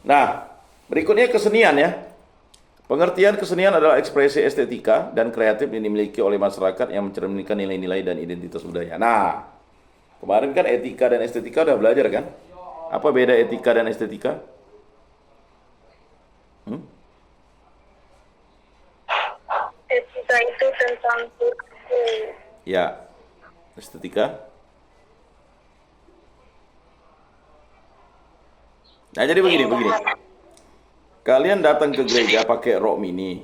Nah, berikutnya kesenian ya. Pengertian kesenian adalah ekspresi estetika dan kreatif yang dimiliki oleh masyarakat yang mencerminkan nilai-nilai dan identitas budaya. Nah, kemarin kan etika dan estetika udah belajar kan? Apa beda etika dan estetika? Hmm? Etika itu tentang perilaku. Ya, estetika. Nah, jadi begini. Kalian datang ke gereja pakai rok mini,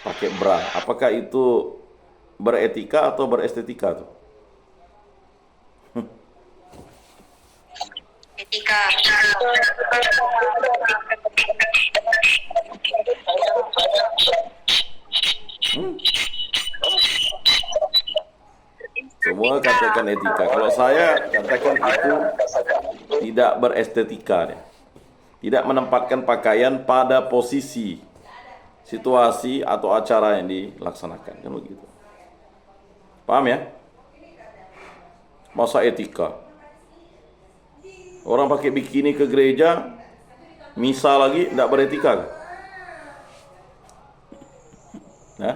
pakai bra. Apakah itu beretika atau berestetika tuh? Etika. Semua katakan etika. Kalau saya katakan itu tidak berestetika deh. Tidak menempatkan pakaian pada posisi, situasi atau acara yang dilaksanakan. Kan begitu. Paham ya? Masa etika? Orang pakai bikini ke gereja, misa lagi, tidak beretika. Nah,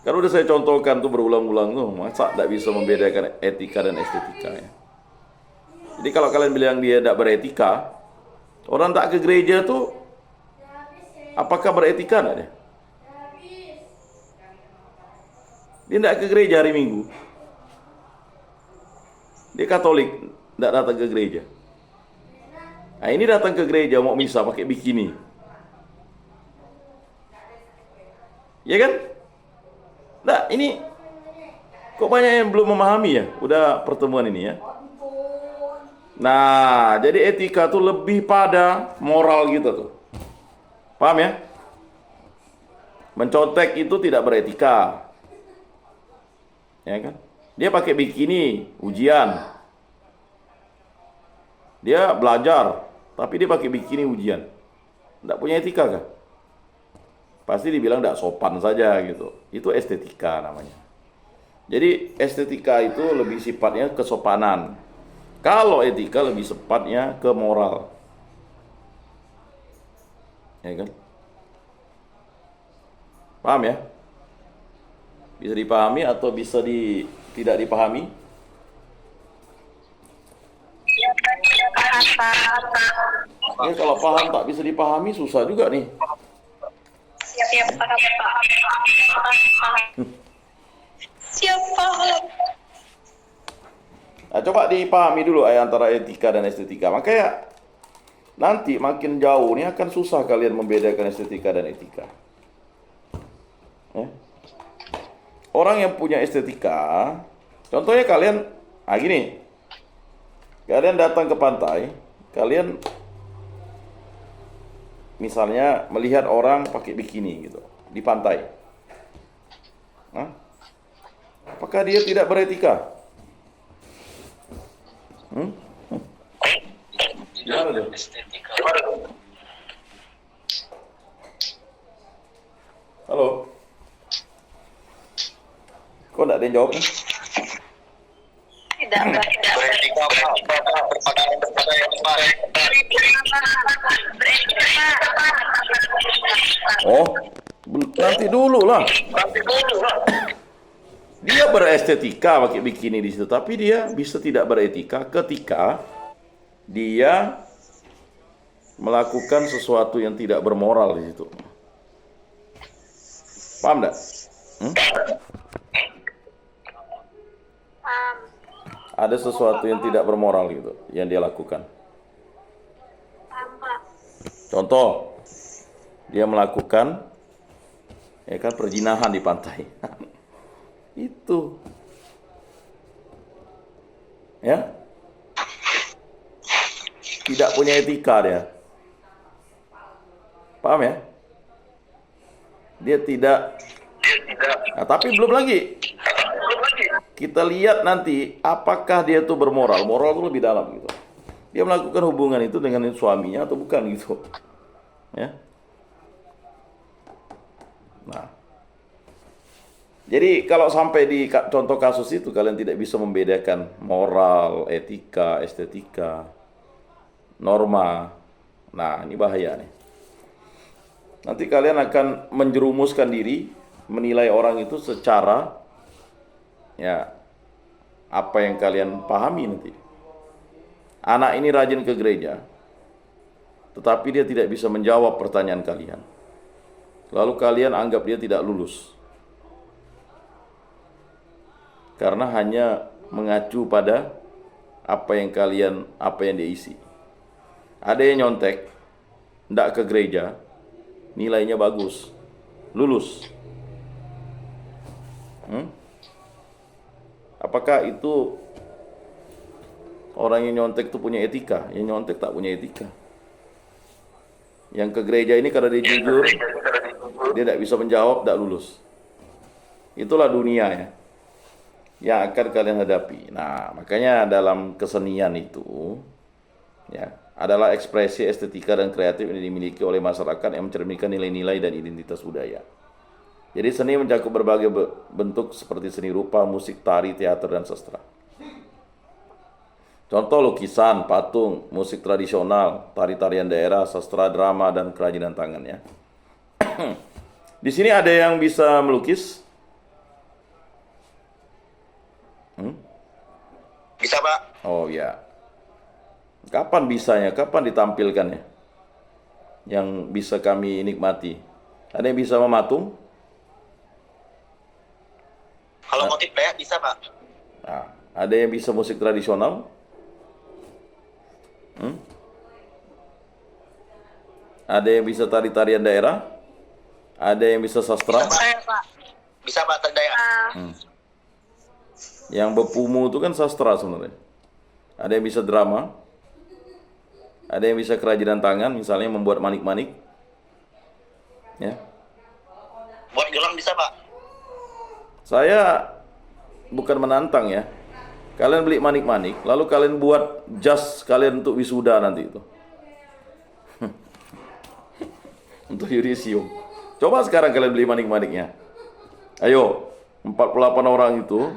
kan udah saya contohkan tuh berulang-ulang tuh, masa tidak bisa membedakan etika dan estetika ya. Jadi kalau kalian bilang dia tidak beretika, orang tak ke gereja tuh, apakah beretika enggak dia? Dia tidak ke gereja hari Minggu. Dia Katolik, tidak datang ke gereja. Nah ini datang ke gereja mau misa pakai bikini. Ya kan? Nah ini kok banyak yang belum memahami ya, udah pertemuan ini ya. Nah, jadi etika tuh lebih pada moral gitu tuh. Paham ya? Mencontek itu tidak beretika. Ya kan? Dia pakai bikini, ujian. Dia belajar, tapi dia pakai bikini ujian. Tidak punya etika kah? Pasti dibilang tidak sopan saja gitu. Itu estetika namanya. Jadi estetika itu lebih sifatnya kesopanan. Kalau etika lebih sepatnya ke moral. Ya kan? Paham ya? Bisa dipahami atau bisa tidak dipahami? Ya kalau paham tak bisa dipahami susah juga nih. Siap paham. Siap paham. Nah, coba dipahami dulu antara etika dan estetika. Makanya nanti makin jauh ini akan susah kalian membedakan estetika dan etika. Ya. Orang yang punya estetika, contohnya kalian, gini, kalian datang ke pantai, kalian misalnya melihat orang pakai bikini gitu di pantai. Hah? Apakah dia tidak beretika? Gimana deh? Halo? Kok enggak ada yang jawab nih? Tidak. Beretika Oh, nanti dulu lah. Dia berestetika pakai bikini di situ, tapi dia bisa tidak beretika ketika dia melakukan sesuatu yang tidak bermoral di situ. Paham enggak? Paham. Ada sesuatu yang tidak bermoral gitu yang dia lakukan. Paham. Contoh, dia melakukan perzinahan di pantai. Itu. Ya. Tidak punya etika dia. Paham ya? Dia tidak. Nah, tapi belum lagi. Kita lihat nanti apakah dia itu bermoral. Moral itu lebih dalam gitu. Dia melakukan hubungan itu dengan suaminya atau bukan gitu. Ya. Nah. Jadi kalau sampai di contoh kasus itu kalian tidak bisa membedakan moral, etika, estetika, norma. Nah, ini bahaya nih. Nanti kalian akan menjerumuskan diri menilai orang itu secara ya apa yang kalian pahami nanti. Anak ini rajin ke gereja, tetapi dia tidak bisa menjawab pertanyaan kalian. Lalu kalian anggap dia tidak lulus. Karena hanya mengacu pada apa yang dia isi. Ada yang nyontek, tidak ke gereja, nilainya bagus, lulus. Apakah itu orang yang nyontek itu punya etika? Yang nyontek tak punya etika. Yang ke gereja ini karena dia jujur, dia tidak bisa menjawab, tidak lulus. Itulah dunia ya, yang akan kalian hadapi. Nah, makanya dalam kesenian itu ya adalah ekspresi estetika dan kreatif yang dimiliki oleh masyarakat yang mencerminkan nilai-nilai dan identitas budaya. Jadi seni mencakup berbagai bentuk seperti seni rupa, musik, tari, teater, dan sastra. Contoh lukisan, patung, musik tradisional, tari-tarian daerah, sastra, drama, dan kerajinan tangan ya. Di sini ada yang bisa melukis? Bisa, Pak. Oh ya. Kapan bisanya? Kapan ditampilkannya? Yang bisa kami nikmati. Ada yang bisa mematung? Kalau motif Dayak bisa, Pak. Nah, ada yang bisa musik tradisional? Ada yang bisa tari-tarian daerah? Ada yang bisa sastra? Saya, Pak. Bisa, Pak, Dayak. Yang bepumu itu kan sastra sebenarnya. Ada yang bisa drama? Ada yang bisa kerajinan tangan, misalnya membuat manik-manik. Ya. Buat gelang bisa, Pak. Saya bukan menantang ya. Kalian beli manik-manik, lalu kalian buat jas kalian untuk wisuda nanti itu. Untuk yudisium. Coba sekarang kalian beli manik-maniknya. Ayo, 48 orang itu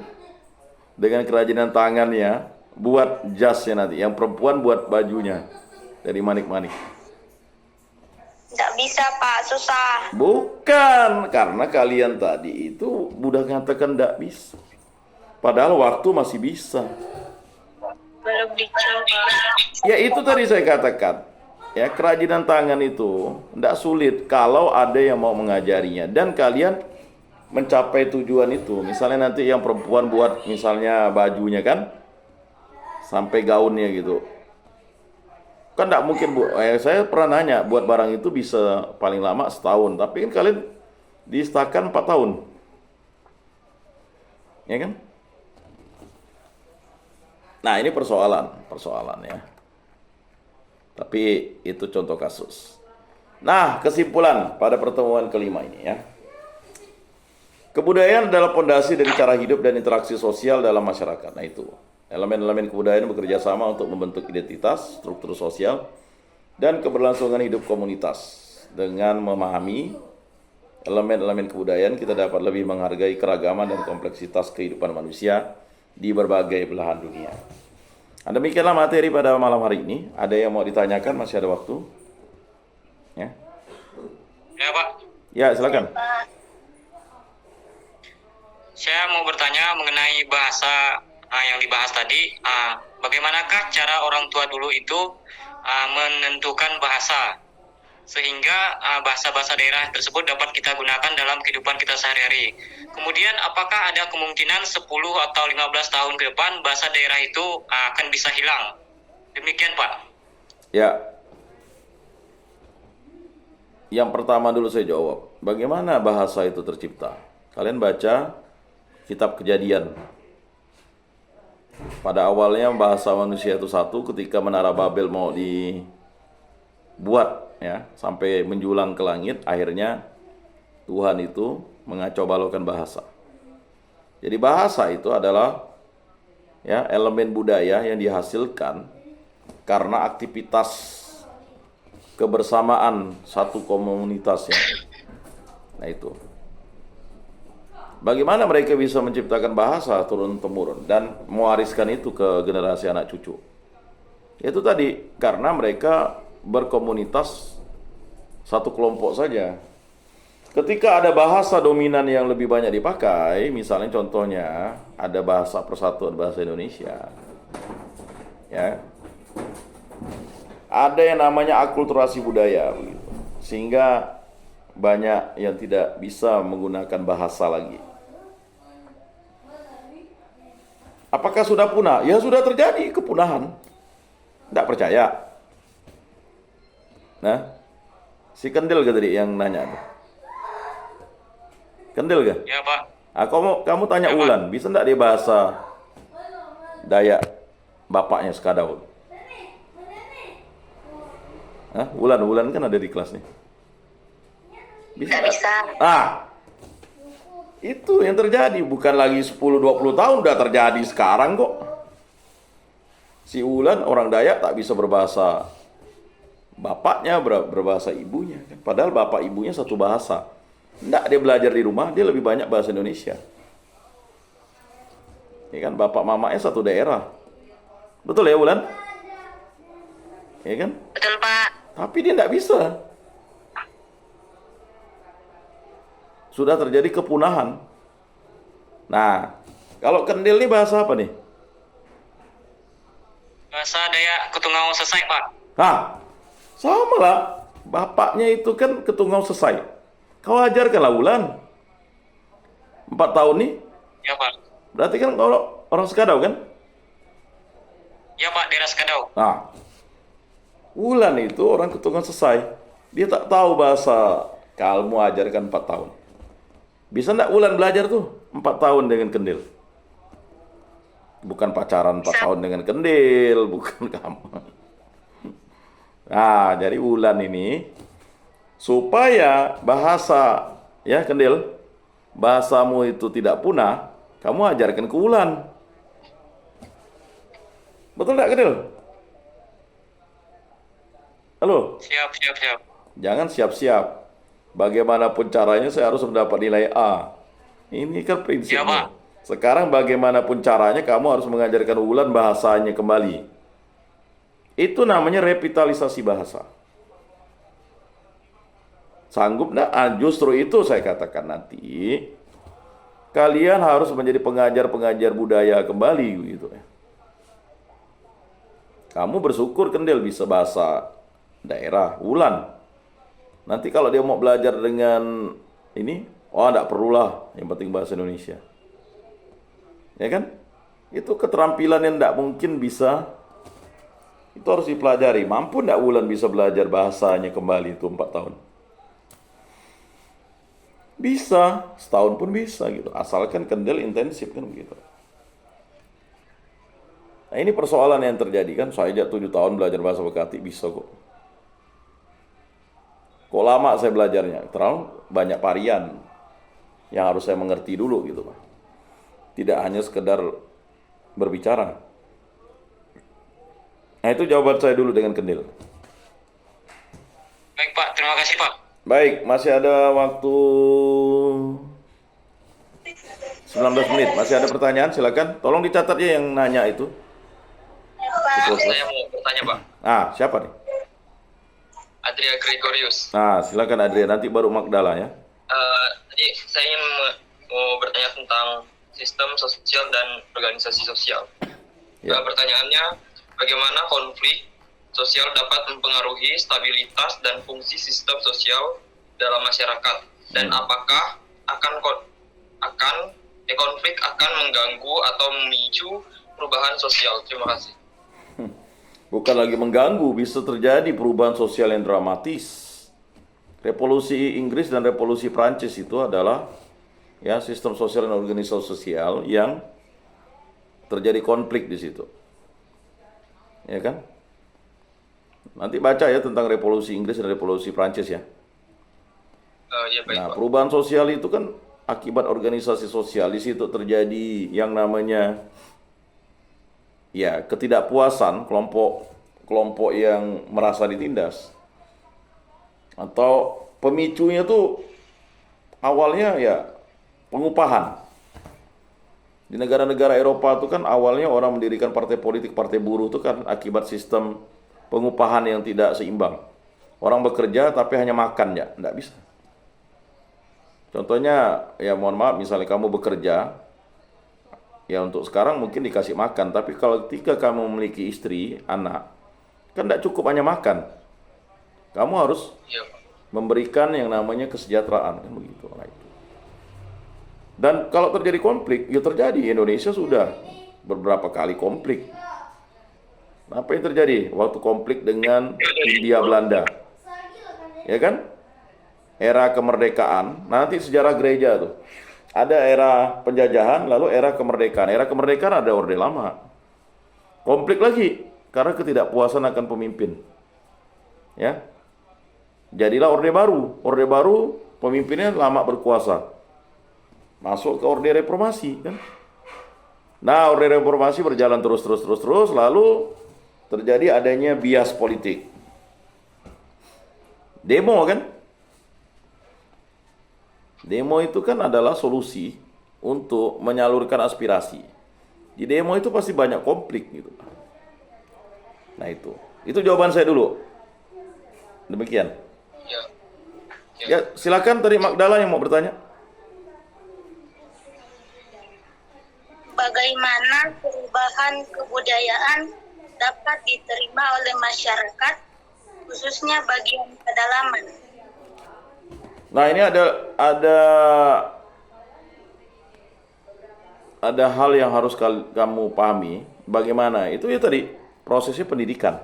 dengan kerajinan tangannya buat jasnya nanti. Yang perempuan buat bajunya dari manik-manik. Nggak bisa, Pak. Susah. Bukan, karena kalian tadi itu udah katakan tidak bisa. Padahal waktu masih bisa. Belum dicoba. Ya itu tadi saya katakan. Ya, kerajinan tangan itu tidak sulit kalau ada yang mau mengajarinya. Dan kalian mencapai tujuan itu. Misalnya nanti yang perempuan buat misalnya bajunya kan, sampai gaunnya gitu. Kan tidak mungkin Bu. Saya pernah nanya, buat barang itu bisa paling lama setahun. Tapi kan kalian diistakan 4 tahun. Ya kan? Nah ini persoalan ya. Tapi itu contoh kasus. Nah kesimpulan pada pertemuan kelima ini ya. Kebudayaan adalah pondasi dari cara hidup dan interaksi sosial dalam masyarakat. Nah itu. Elemen-elemen kebudayaan bekerja sama untuk membentuk identitas, struktur sosial, dan keberlangsungan hidup komunitas. Dengan memahami elemen-elemen kebudayaan, kita dapat lebih menghargai keragaman dan kompleksitas kehidupan manusia di berbagai belahan dunia. Demikianlah materi pada malam hari ini. Ada yang mau ditanyakan? Masih ada waktu? Ya, Ya, Pak. ya silakan. Saya mau bertanya mengenai bahasa yang dibahas tadi. Bagaimanakah cara orang tua dulu itu menentukan bahasa sehingga bahasa-bahasa daerah tersebut dapat kita gunakan dalam kehidupan kita sehari-hari. Kemudian apakah ada kemungkinan 10 atau 15 tahun ke depan bahasa daerah itu akan bisa hilang? Demikian, Pak. Ya. Yang pertama dulu saya jawab. Bagaimana bahasa itu tercipta? Kalian baca kitab Kejadian. Pada awalnya bahasa manusia itu satu, ketika menara Babel mau dibuat ya, sampai menjulang ke langit, akhirnya Tuhan itu mengacau balaukan bahasa. Jadi bahasa itu adalah ya elemen budaya yang dihasilkan karena aktivitas kebersamaan satu komunitas ya. Nah itu. Bagaimana mereka bisa menciptakan bahasa turun-temurun dan mewariskan itu ke generasi anak cucu? Itu tadi, karena mereka berkomunitas satu kelompok saja. Ketika ada bahasa dominan yang lebih banyak dipakai, misalnya contohnya ada bahasa persatuan bahasa Indonesia, ya, ada yang namanya akulturasi budaya, begitu. Sehingga banyak yang tidak bisa menggunakan bahasa lagi. Apakah sudah punah? Ya sudah terjadi kepunahan. Tidak percaya? Nah, si Kendil ke tadi yang nanya tuh. Kendil ke? Ya Pak. Ah, kamu tanya Ya, Pak. Ulan, bisa enggak dia bahasa Dayak bapaknya Skadau? Hah? Ulan kan ada di kelas nih. Bisa Nggak nggak? bisa. Itu yang terjadi, bukan lagi 10-20 tahun, udah terjadi sekarang kok. Si Ulan orang Dayak tak bisa berbahasa bapaknya, berbahasa ibunya. Padahal bapak ibunya satu bahasa. Nggak, dia belajar di rumah, dia lebih banyak bahasa Indonesia. Ya kan, bapak mamanya satu daerah. Betul ya Ulan? Ya kan? Betul, Pak. Tapi dia nggak bisa. Sudah terjadi kepunahan. Nah, kalau Kendil ini bahasa apa nih? Bahasa Dayak Ketungau Sesai, Pak. Hah, sama lah. Bapaknya itu kan Ketungau Sesai. Kau ajarkanlah Ulan. 4 tahun nih. Ya Pak. Berarti kan kalau orang Sekadau kan? Ya Pak, daerah Skadau. Nah, Ulan itu orang Ketungau Sesai. Dia tak tahu bahasa. Kamu ajarkan 4 tahun. Bisa enggak Ulan belajar tuh 4 tahun dengan Kendil? Bukan pacaran 4 tahun dengan Kendil, bukan kamu. Nah, jadi Ulan ini supaya bahasa, ya Kendil, bahasamu itu tidak punah, kamu ajarkan ke Ulan. Betul enggak Kendil? Halo? Siap. Jangan siap-siap. Bagaimanapun caranya saya harus mendapat nilai A. Ini kan Ya, prinsipnya. Pak. Sekarang bagaimanapun caranya kamu harus mengajarkan Ulan bahasanya kembali. Itu namanya revitalisasi bahasa. Sanggup nggak? Ah, justru itu saya katakan nanti kalian harus menjadi pengajar-pengajar budaya kembali gitu ya. Kamu bersyukur Kendil bisa bahasa daerah, Ulan. Nanti kalau dia mau belajar dengan ini, enggak perlulah, yang penting bahasa Indonesia. Ya kan? Itu keterampilan yang enggak mungkin bisa, itu harus dipelajari. Mampu enggak Ulan bisa belajar bahasanya kembali itu 4 tahun? Bisa, setahun pun bisa gitu. Asalkan Kendil intensif kan begitu. Nah ini persoalan yang terjadi kan, saya aja 7 tahun belajar bahasa Bekati bisa kok. Kok lama saya belajarnya? Terlalu banyak varian yang harus saya mengerti dulu gitu Pak. Tidak hanya sekedar berbicara. Nah itu jawaban saya dulu dengan Kendil. Baik Pak, terima kasih Pak. Baik, masih ada waktu 19 menit. Masih ada pertanyaan? Silakan. Tolong dicatat ya yang nanya itu. Pak. Saya mau bertanya, Pak. Ah, siapa nih? Adria Gregorius. Nah, silakan Adrian. Nanti baru Magdala ya. Tadi saya ingin mau bertanya tentang sistem sosial dan organisasi sosial. Ya. Pertanyaannya, bagaimana konflik sosial dapat mempengaruhi stabilitas dan fungsi sistem sosial dalam masyarakat? Dan apakah konflik akan mengganggu atau memicu perubahan sosial? Terima kasih. Bukan lagi mengganggu, bisa terjadi perubahan sosial yang dramatis. Revolusi Inggris dan revolusi Prancis itu adalah ya sistem sosial dan organisasi sosial yang terjadi konflik di situ. Ya kan? Nanti baca ya tentang revolusi Inggris dan revolusi Prancis ya. Ya, baik, Nah, Pak. perubahan sosial itu kan akibat organisasi sosial. Di situ terjadi yang namanya ya ketidakpuasan kelompok yang merasa ditindas, atau pemicunya tuh awalnya ya pengupahan. Di negara-negara Eropa itu kan awalnya orang mendirikan partai politik, partai buruh itu kan akibat sistem pengupahan yang tidak seimbang. Orang bekerja tapi hanya makan ya, enggak bisa. Contohnya, ya mohon maaf, misalnya kamu bekerja, ya untuk sekarang mungkin dikasih makan, tapi kalau ketika kamu memiliki istri, anak, kan enggak cukup hanya makan. Kamu harus Iya, Pak. memberikan yang namanya kesejahteraan, kan begitu. Nah, itu. Dan kalau terjadi konflik, ya terjadi. Indonesia sudah beberapa kali konflik. Apa yang terjadi waktu konflik dengan Hindia Belanda? Ya kan? Era kemerdekaan, nanti sejarah gereja tuh. Ada era penjajahan, lalu era kemerdekaan. Era kemerdekaan ada Orde Lama. Konflik lagi karena ketidakpuasan akan pemimpin. Ya. Jadilah Orde Baru. Orde Baru pemimpinnya lama berkuasa. Masuk ke Orde Reformasi kan. Nah, Orde Reformasi berjalan terus, lalu terjadi adanya bias politik. Demo kan? Demo itu kan adalah solusi untuk menyalurkan aspirasi. Di demo itu pasti banyak konflik gitu. Nah itu jawaban saya dulu. Demikian. Ya. Ya, silakan tadi Magdala yang mau bertanya. Bagaimana perubahan kebudayaan dapat diterima oleh masyarakat, khususnya bagian pedalaman? Nah, ini ada hal yang harus kamu pahami. Bagaimana? Itu ya tadi prosesnya pendidikan.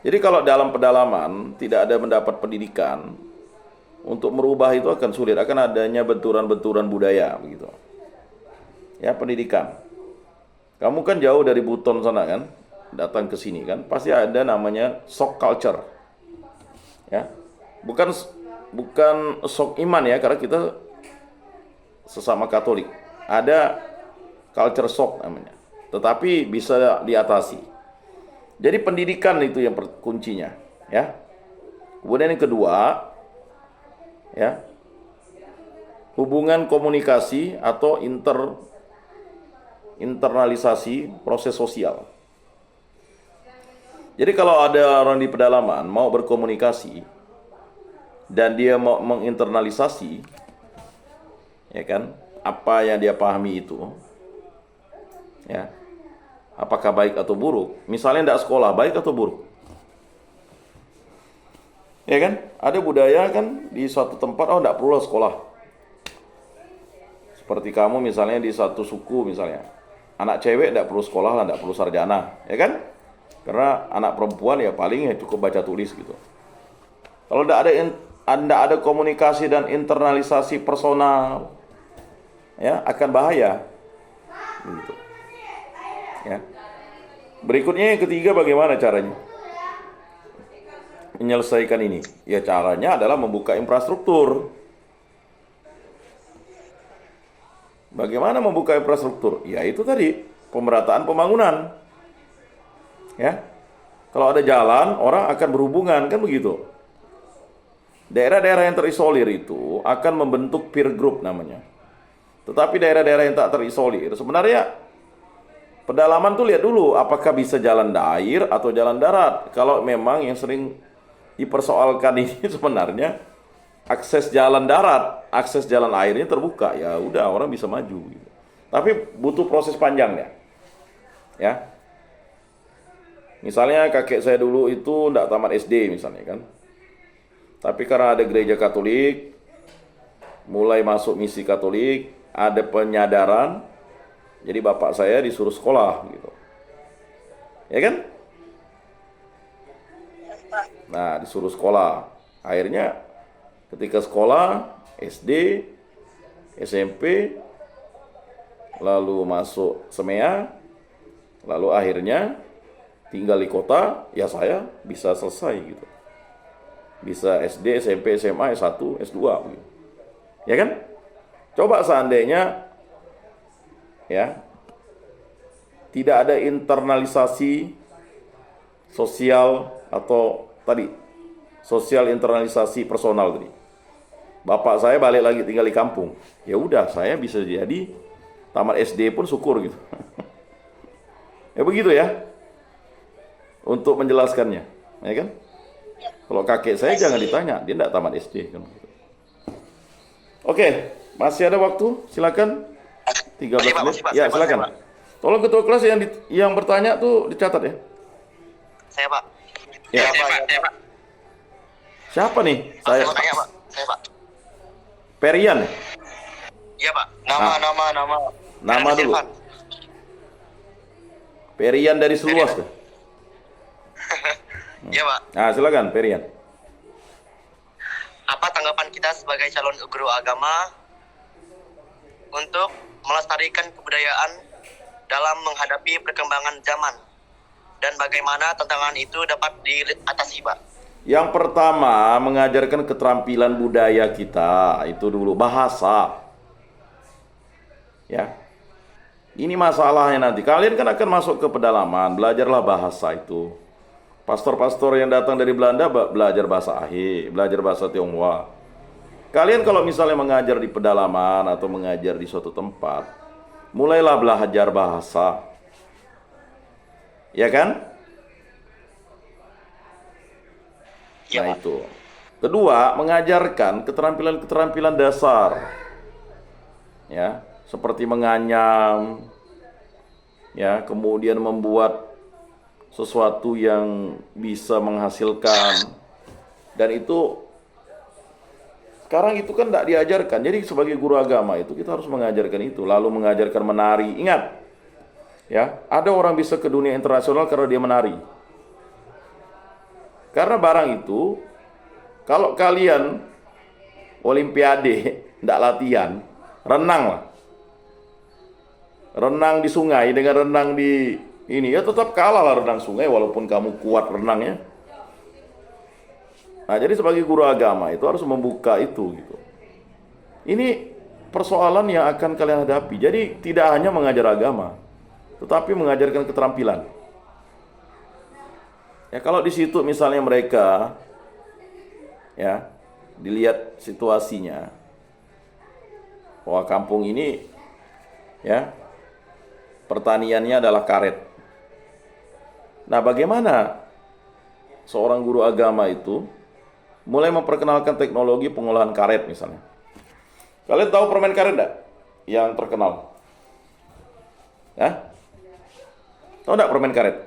Jadi kalau dalam pedalaman tidak ada mendapat pendidikan, untuk merubah itu akan sulit. Akan adanya benturan-benturan budaya begitu. Ya, pendidikan. Kamu kan jauh dari Buton sana kan, datang ke sini kan, pasti ada namanya shock culture. Ya. Bukan shock iman ya, karena kita sesama Katolik. Ada culture shock namanya. Tetapi bisa diatasi. Jadi pendidikan itu yang kuncinya, ya. Kemudian yang kedua, ya, hubungan komunikasi atau internalisasi proses sosial. Jadi kalau ada orang di pedalaman mau berkomunikasi dan dia mau menginternalisasi, ya kan, apa yang dia pahami itu, ya, apakah baik atau buruk. Misalnya tidak sekolah, baik atau buruk? Ya kan, ada budaya kan di suatu tempat, oh tidak perlu sekolah. Seperti kamu misalnya di satu suku misalnya, anak cewek tidak perlu sekolah lah, tidak perlu sarjana, ya kan? Karena anak perempuan ya paling ya cukup baca tulis gitu. Kalau tidak ada komunikasi dan internalisasi personal, ya akan bahaya. Gitu. Ya. Berikutnya yang ketiga, bagaimana caranya menyelesaikan ini? Ya caranya adalah membuka infrastruktur. Bagaimana membuka infrastruktur? Ya itu tadi, pemerataan pembangunan. Ya. Kalau ada jalan, orang akan berhubungan, kan begitu. Daerah-daerah yang terisolir itu akan membentuk peer group namanya. Tetapi daerah-daerah yang tak terisolir, sebenarnya pedalaman tuh lihat dulu apakah bisa jalan air atau jalan darat. Kalau memang yang sering dipersoalkan ini sebenarnya akses jalan darat, akses jalan airnya terbuka, ya udah orang bisa maju. Gitu. Tapi butuh proses panjang ya. Misalnya kakek saya dulu itu tidak tamat SD misalnya kan. Tapi karena ada gereja Katolik, mulai masuk misi Katolik, ada penyadaran, jadi bapak saya disuruh sekolah gitu. Ya kan? Nah, disuruh sekolah. Akhirnya ketika sekolah, SD, SMP, lalu masuk SEMEA, lalu akhirnya tinggal di kota, ya saya bisa selesai gitu. Bisa SD, SMP, SMA, S1, S2 gitu. Ya kan? Coba seandainya ya tidak ada internalisasi sosial atau tadi sosial internalisasi personal tadi. Bapak saya balik lagi tinggal di kampung. Ya udah, saya bisa jadi tamat SD pun syukur gitu. Ya begitu ya. Untuk menjelaskannya, ya kan? Kalau kakek saya jangan ditanya, dia enggak tamat SD kan. Oke, masih ada waktu, silakan. 13 Pak, menit. masih, Pak. Ya, Saya, Pak, silakan. saya, Pak. Tolong ketua kelas yang bertanya tuh dicatat ya. Saya, Pak. Ya. Saya, Pak. Siapa nih? Saya Saya mau tanya, Pak. Saya, Pak. Perian. Iya, Pak. Nama. Nama Ernest dulu. Irfan. Perian dari Seluas tuh. Iya, Pak. Nah, silakan Perian. Apa tanggapan kita sebagai calon guru agama untuk melestarikan kebudayaan dalam menghadapi perkembangan zaman? Dan bagaimana tantangan itu dapat diatasi, Pak? Yang pertama, mengajarkan keterampilan budaya kita, itu dulu bahasa. Ya. Ini masalahnya nanti. Kalian kan akan masuk ke pedalaman, belajarlah bahasa itu. Pastor-pastor yang datang dari Belanda belajar bahasa Ahe, belajar bahasa Tionghoa. Kalian kalau misalnya mengajar di pedalaman atau mengajar di suatu tempat, mulailah belajar bahasa. Ya kan? Iya, Nah Pak. itu. Kedua, mengajarkan keterampilan-keterampilan dasar. Ya, seperti menganyam, ya, kemudian membuat sesuatu yang bisa menghasilkan. Dan itu sekarang itu kan tidak diajarkan. Jadi sebagai guru agama itu kita harus mengajarkan itu, lalu mengajarkan menari. Ingat, ya, ada orang bisa ke dunia internasional karena dia menari. Karena barang itu, kalau kalian olimpiade tidak latihan, renang lah. Renang di sungai dengan renang di ini, ya tetap kalah lah renang sungai walaupun kamu kuat renangnya. Nah, jadi sebagai guru agama itu harus membuka itu gitu. Ini persoalan yang akan kalian hadapi. Jadi tidak hanya mengajar agama, tetapi mengajarkan keterampilan. Ya kalau di situ misalnya mereka ya dilihat situasinya bahwa kampung ini ya pertaniannya adalah karet. Nah, bagaimana seorang guru agama itu mulai memperkenalkan teknologi pengolahan karet misalnya. Kalian tahu permen karet enggak? Yang terkenal. Ya? Tahu enggak permen karet?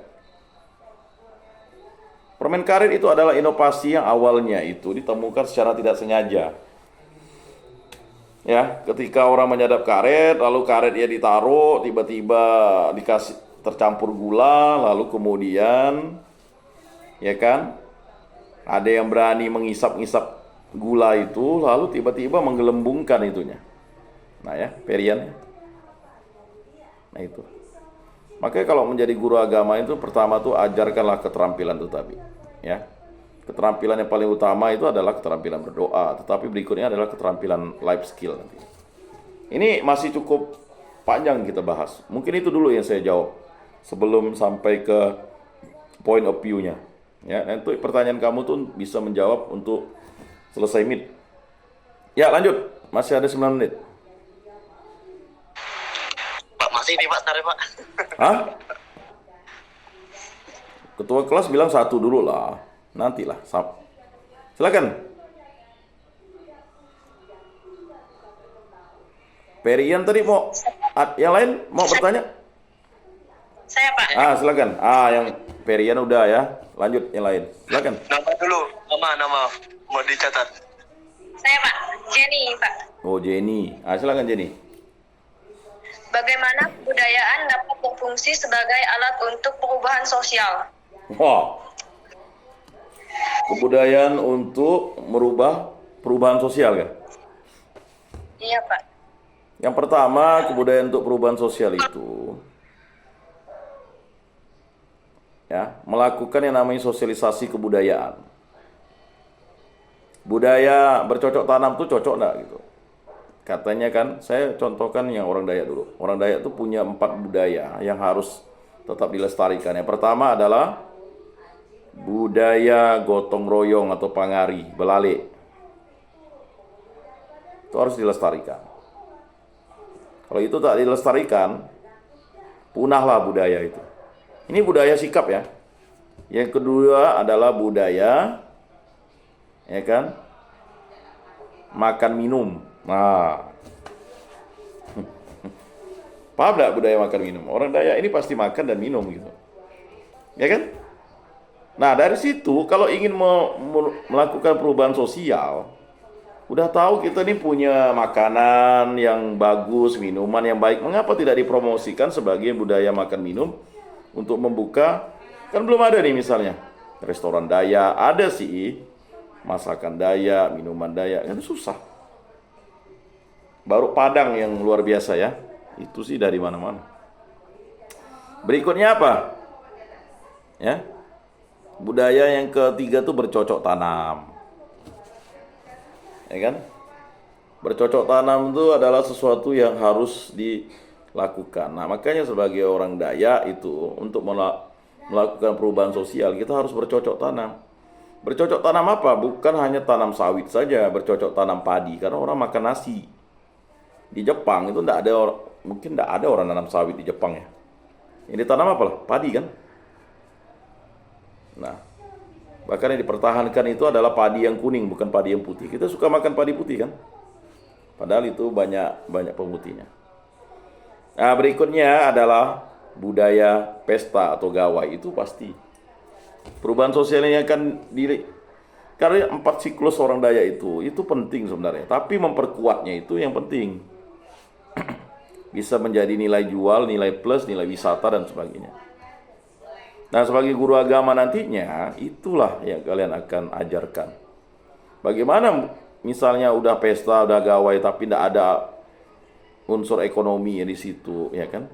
Permen karet itu adalah inovasi yang awalnya itu ditemukan secara tidak sengaja. Ya, ketika orang menyadap karet, lalu karet ya ditaruh, tiba-tiba dikasih tercampur gula, lalu kemudian ya kan, ada yang berani mengisap-ngisap gula itu, lalu tiba-tiba menggelembungkan itunya. Nah ya, Perian. Nah itu. Makanya kalau menjadi guru agama itu pertama tuh ajarkanlah keterampilan itu tadi, ya. Keterampilan yang paling utama itu adalah keterampilan berdoa, tetapi berikutnya adalah keterampilan life skill nanti. Ini masih cukup panjang kita bahas. Mungkin itu dulu yang saya jawab sebelum sampai ke point of view-nya. Ya, nanti pertanyaan kamu tuh bisa menjawab untuk selesai meet. Ya, lanjut. Masih ada 9 menit. Pak, masih nih, Pak, sebenarnya, Pak. Hah? Ketua kelas bilang 1 dulu lah. Nantilah. Silakan. Perian tadi mau yang lain mau bertanya? Saya, Pak. Silakan. Yang Perian udah ya. Lanjut yang lain. Silakan. Nama dulu. Nama. Mau dicatat. Saya, Pak. Jenny, Pak. Oh, Jenny. Silakan Jenny. Bagaimana kebudayaan dapat berfungsi sebagai alat untuk perubahan sosial? Wah. Kebudayaan untuk merubah perubahan sosial kan? Iya, Pak. Yang pertama, kebudayaan untuk perubahan sosial itu ya, melakukan yang namanya sosialisasi kebudayaan. Budaya bercocok tanam tuh cocok enggak gitu. Katanya kan, saya contohkan yang orang Dayak dulu. Orang Dayak tuh punya 4 budaya yang harus tetap dilestarikan. Yang pertama adalah budaya gotong royong atau pangari, belale. Itu harus dilestarikan. Kalau itu tak dilestarikan, punahlah budaya itu. Ini budaya sikap ya. Yang kedua adalah budaya, ya kan, makan minum. Nah, paham nggak budaya makan minum? Orang Dayak ini pasti makan dan minum gitu, ya kan? Nah dari situ kalau ingin melakukan perubahan sosial, udah tahu kita ini punya makanan yang bagus, minuman yang baik, mengapa tidak dipromosikan sebagai budaya makan minum untuk membuka? Kan belum ada nih misalnya restoran Dayak, ada sih masakan Dayak, minuman Dayak, kan susah. Baru Padang yang luar biasa ya, itu sih dari mana-mana. Berikutnya apa? Ya, budaya yang ketiga tuh bercocok tanam. Ya kan? Bercocok tanam itu adalah sesuatu yang harus dilakukan. Nah, makanya sebagai orang Dayak itu untuk melakukan perubahan sosial kita harus bercocok tanam. Bercocok tanam apa? Bukan hanya tanam sawit saja, bercocok tanam padi karena orang makan nasi. Di Jepang itu mungkin tidak ada orang nanam sawit di Jepang ya. Yang ditanam apa lah? Padi kan? Nah, bahkan yang dipertahankan itu adalah padi yang kuning, bukan padi yang putih. Kita suka makan padi putih kan? Padahal itu banyak pemutihnya. Nah, berikutnya adalah budaya pesta atau gawai. Itu pasti. Perubahan sosial ini akan karena 4 siklus orang Dayak itu penting sebenarnya. Tapi memperkuatnya itu yang penting. Bisa menjadi nilai jual, nilai plus, nilai wisata dan sebagainya. Nah, sebagai guru agama nantinya, itulah yang kalian akan ajarkan. Bagaimana misalnya udah pesta, udah gawai, tapi tidak ada unsur ekonomi di situ, ya kan?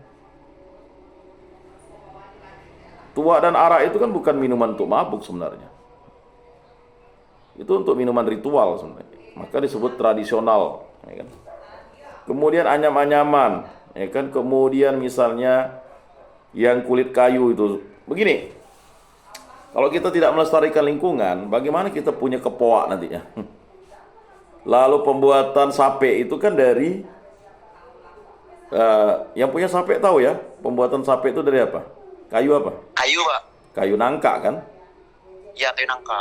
Tua dan arak itu kan bukan minuman untuk mabuk sebenarnya. Itu untuk minuman ritual sebenarnya. Maka disebut tradisional, ya kan? Kemudian anyam-anyaman, ya kan? Kemudian misalnya yang kulit kayu itu. Begini, kalau kita tidak melestarikan lingkungan, bagaimana kita punya kepoak nantinya? Lalu pembuatan sape itu kan dari yang punya sape tahu ya, pembuatan sape itu dari apa? Kayu apa? Kayu, Pak. Kayu nangka kan? Ya, kayu nangka.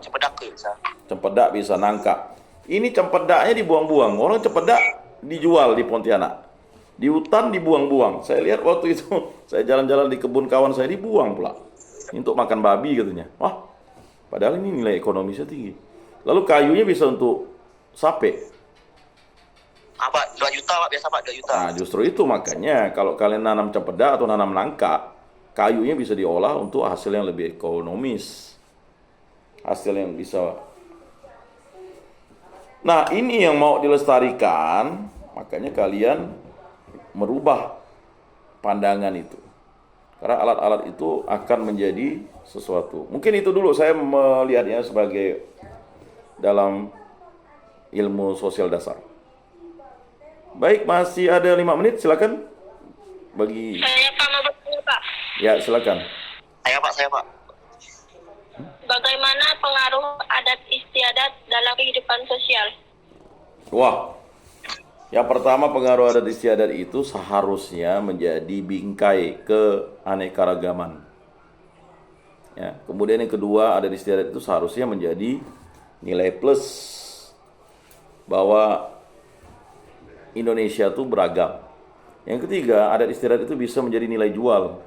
Cempedak bisa. Cempedak bisa, nangka. Ini cempedaknya dibuang-buang. Orang cempedak dijual di Pontianak. Di hutan dibuang-buang. Saya lihat waktu itu, saya jalan-jalan di kebun kawan saya dibuang pula. Untuk makan babi katanya. Wah, padahal ini nilai ekonomisnya tinggi. Lalu kayunya bisa untuk sape. Apa? 2 juta, Pak. Biasa, Pak. 2 juta. Nah, justru itu makanya kalau kalian nanam cempedak atau nanam nangka, kayunya bisa diolah untuk hasil yang lebih ekonomis. Hasil yang bisa. Nah, ini yang mau dilestarikan, makanya kalian merubah pandangan itu. Karena alat-alat itu akan menjadi sesuatu. Mungkin itu dulu saya melihatnya sebagai dalam ilmu sosial dasar. Baik, masih ada 5 menit, silakan. Bagi Saya Pak mau bertanya Pak. ya, silakan. Saya, Pak. Bagaimana pengaruh adat istiadat dalam kehidupan sosial? Wah, yang pertama pengaruh adat istiadat itu seharusnya menjadi bingkai keanekaragaman. Ya, kemudian yang kedua, adat istiadat itu seharusnya menjadi nilai plus bahwa Indonesia itu beragam. Yang ketiga, adat istiadat itu bisa menjadi nilai jual.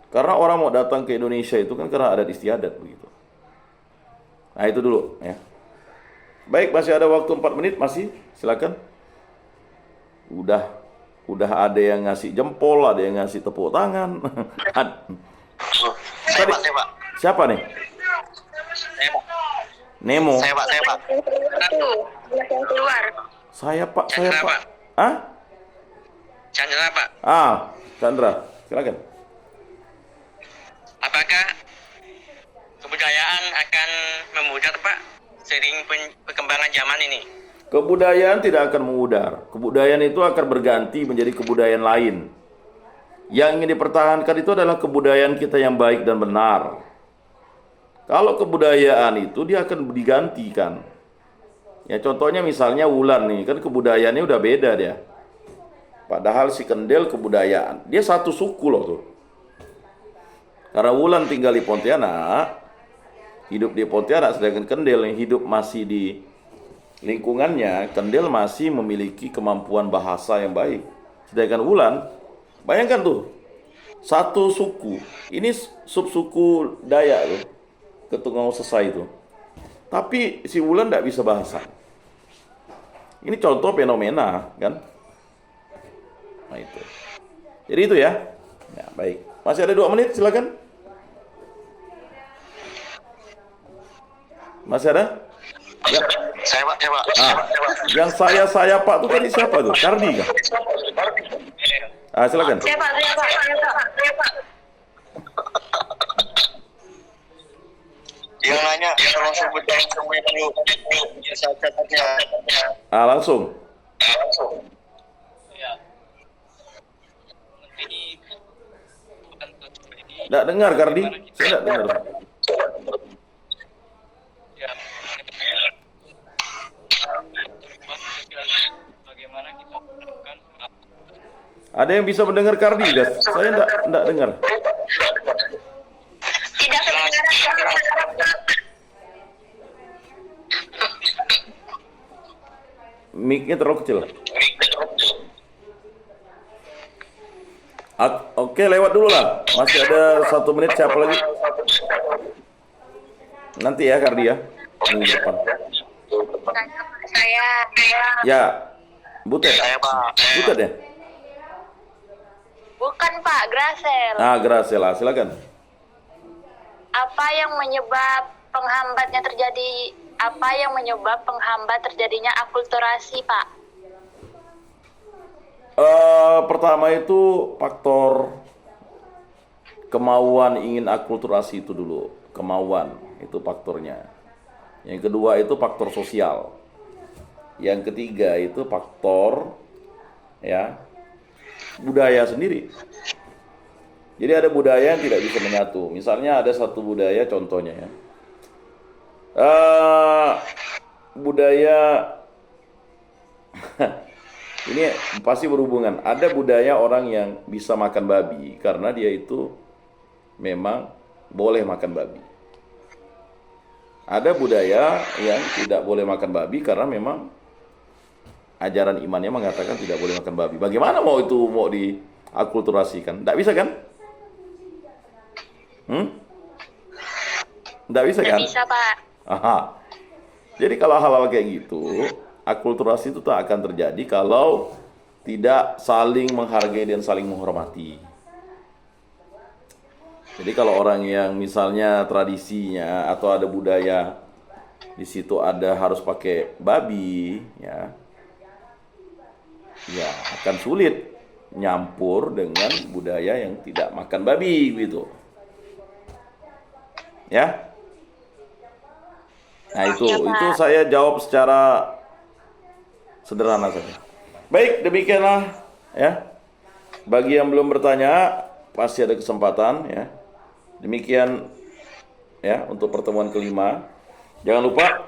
Karena orang mau datang ke Indonesia itu kan karena adat istiadat begitu. Nah, itu dulu ya. Baik, masih ada waktu 4 menit, masih silakan. Udah ada yang ngasih jempol, ada yang ngasih tepuk tangan. Saya, Pak. Siapa nih? Saya, Pak. Nemo. Saya, Pak. Yang keluar. Saya Pak. Chandra, Pak. Ah? Chandra, Pak. Chandra, silakan. Apakah kebudayaan akan memudar, Pak, seiring perkembangan zaman ini? Kebudayaan tidak akan memudar. Kebudayaan itu akan berganti menjadi kebudayaan lain. Yang ingin dipertahankan itu adalah kebudayaan kita yang baik dan benar. Kalau kebudayaan itu dia akan digantikan. Ya contohnya misalnya Wulan nih, kan kebudayaannya udah beda dia. Padahal si Kendil kebudayaan, dia satu suku loh tuh. Karena Wulan tinggal di Pontianak, hidup di Pontianak, sedangkan Kendil yang hidup masih di lingkungannya, Kendil masih memiliki kemampuan bahasa yang baik. Sedangkan Wulan, bayangkan tuh, satu suku, ini subsuku Dayak tuh, Ketungau Sesai itu. Tapi si Wulan tidak bisa bahasa. Ini contoh fenomena, kan? Nah itu. Jadi itu ya. Ya baik. Masih ada 2 menit, silakan. Masih ada? Ya. Saya Pak. Yang saya Pak tuh tadi siapa tuh? Kardi kah? Silakan. Siapa? Yang nanya, tolong sebutkan dulu. Saya catatnya. Langsung. Nggak dengar, Kardi? Saya nggak dengar. Ada yang bisa mendengar Kardi, guys? Saya nggak dengar. Tidak kedengaran. Mic-nya terlalu kecil. Oke, lewat dulu lah. Masih ada 1 menit, siapa lagi? Nanti ya, Kardi ya. Minggu depan. Saya. Ya, Butet. Saya Pak. Butet ya? Bukan Pak, Grasel. Gracela, silakan. Apa yang menyebab penghambat terjadinya akulturasi, Pak? Pertama itu faktor kemauan ingin akulturasi itu dulu. Kemauan, itu faktornya. Yang kedua itu faktor sosial. Yang ketiga itu faktor ya budaya sendiri. Jadi ada budaya yang tidak bisa menyatu. Misalnya ada satu budaya, contohnya ya, budaya ini pasti berhubungan. Ada budaya orang yang bisa makan babi karena dia itu memang boleh makan babi. Ada budaya yang tidak boleh makan babi karena memang ajaran imannya mengatakan tidak boleh makan babi. Bagaimana mau diakulturasikan? Tidak bisa kan? Tidak bisa kan? Tidak bisa, Pak. Aha. Jadi kalau hal-hal kayak gitu, akulturasi itu tak akan terjadi kalau tidak saling menghargai dan saling menghormati. Jadi kalau orang yang misalnya tradisinya atau ada budaya di situ ada harus pakai babi, ya akan sulit nyampur dengan budaya yang tidak makan babi gitu. Ya. Nah itu saya jawab secara sederhana saja. Baik, demikianlah ya. Bagi yang belum bertanya, pasti ada kesempatan ya. Demikian ya untuk pertemuan kelima. Jangan lupa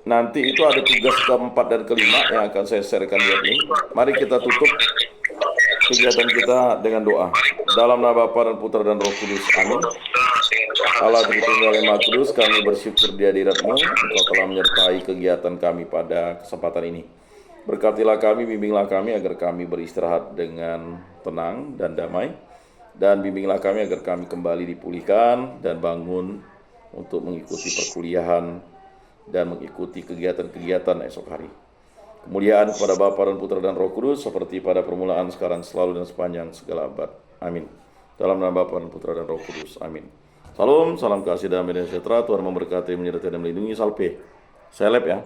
nanti itu ada tugas keempat dan kelima yang akan saya sharekan di link. Mari kita tutup kegiatan kita dengan doa. Dalam nama Bapa dan Putra dan Roh Kudus. Amin. Allah Tritunggal yang Maha Kudus, kami bersyukur di hadirat-Mu. Engkau telah menyertai kegiatan kami pada kesempatan ini. Berkatilah kami, bimbinglah kami agar kami beristirahat dengan tenang dan damai. Dan bimbinglah kami agar kami kembali dipulihkan dan bangun untuk mengikuti perkuliahan dan mengikuti kegiatan-kegiatan esok hari. Kemuliaan kepada Bapa dan Putra dan Roh Kudus seperti pada permulaan, sekarang, selalu dan sepanjang segala abad. Amin. Dalam nama Bapa dan Putra dan Roh Kudus. Amin. Salam, salam kasih damai dan sejahtera. Tuhan memberkati, menyertai dan melindungi. Salve. Seleb ya.